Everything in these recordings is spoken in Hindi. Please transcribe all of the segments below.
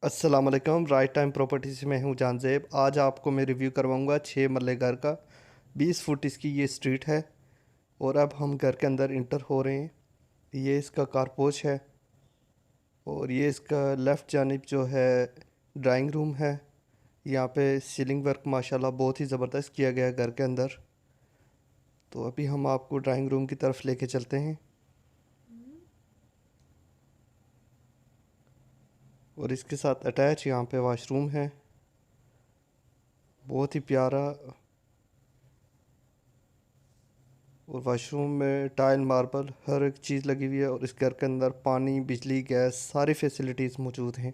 अस्सलाम वालेकुम। राइट टाइम प्रॉपर्टी से मैं हूँ जानजेब। आज आपको मैं रिव्यू करवाऊँगा 6 मरले घर का। 20 फुट इसकी ये स्ट्रीट है और अब हम घर के अंदर इंटर हो रहे हैं। ये इसका कारपोच है और ये इसका लेफ़्ट जानिब जो है ड्राइंग रूम है। यहाँ पे सीलिंग वर्क माशाल्लाह बहुत ही ज़बरदस्त किया गया है घर के अंदर। तो अभी हम आपको ड्राइंग रूम की तरफ लेके चलते हैं और इसके साथ अटैच यहाँ पे वाशरूम है, बहुत ही प्यारा। और वाशरूम में टाइल मार्बल हर एक चीज़ लगी हुई है और इस घर के अंदर पानी बिजली गैस सारी फैसिलिटीज़ मौजूद हैं।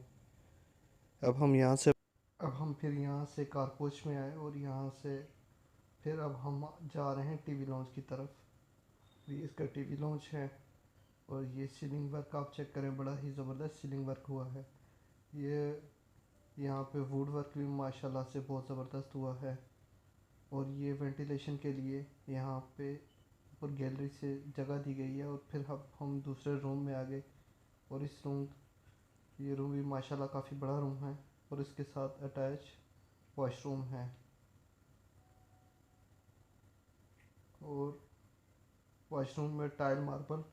अब हम यहाँ से अब हम फिर यहाँ से कारपोच में आए और यहाँ से फिर अब हम जा रहे हैं टीवी लॉन्च की तरफ। ये इसका टीवी लॉन्च है और ये सीलिंग वर्क आप चेक करें, बड़ा ही ज़बरदस्त सीलिंग वर्क हुआ है। ये यहाँ पे वुड वर्क भी माशाल्लाह से बहुत ज़बरदस्त हुआ है। और ये वेंटिलेशन के लिए यहाँ पे ऊपर गैलरी से जगह दी गई है। और फिर हम दूसरे रूम में आ गए और ये रूम भी माशाल्लाह काफ़ी बड़ा रूम है और इसके साथ अटैच वॉशरूम है। और वॉशरूम में टाइल मार्बल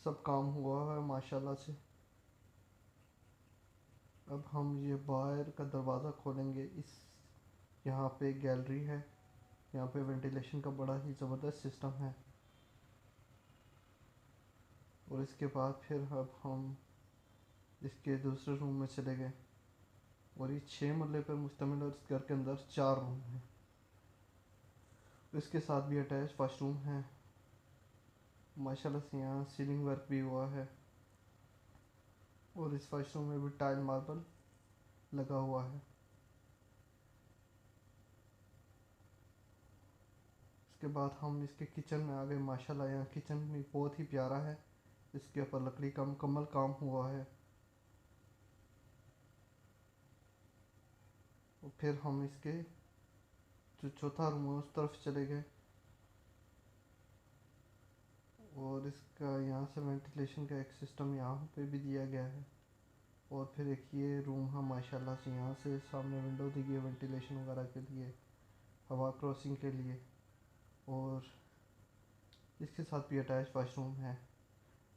सब काम हुआ है माशाल्लाह से। अब हम ये बाहर का दरवाज़ा खोलेंगे। यहाँ पे गैलरी है, यहाँ पे वेंटिलेशन का बड़ा ही ज़बरदस्त सिस्टम है। और इसके बाद फिर अब हम इसके दूसरे रूम में चले गए और ये 6 मरले पर मुश्तमिल और इस घर के अंदर 4 रूम हैं। इसके साथ भी अटैच वाशरूम है। माशाल्लाह से यहाँ सीलिंग वर्क भी हुआ है और इस वाशरूम में भी टाइल मार्बल लगा हुआ है। इसके बाद हम इसके किचन में आ गए। माशाल्लाह यहाँ किचन भी बहुत ही प्यारा है। इसके ऊपर लकड़ी का मुकम्मल काम हुआ है। और फिर हम इसके जो चौथा रूम है उस तरफ चले गए और इसका यहाँ से वेंटिलेशन का एक सिस्टम यहाँ पे भी दिया गया है। और फिर एक ये रूम है माशाल्लाह से, यहाँ से सामने विंडो दी गई है वेंटिलेशन वगैरह के लिए, हवा क्रॉसिंग के लिए। और इसके साथ भी अटैच वाशरूम है।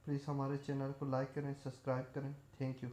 प्लीज़ हमारे चैनल को लाइक करें, सब्सक्राइब करें। Thank you.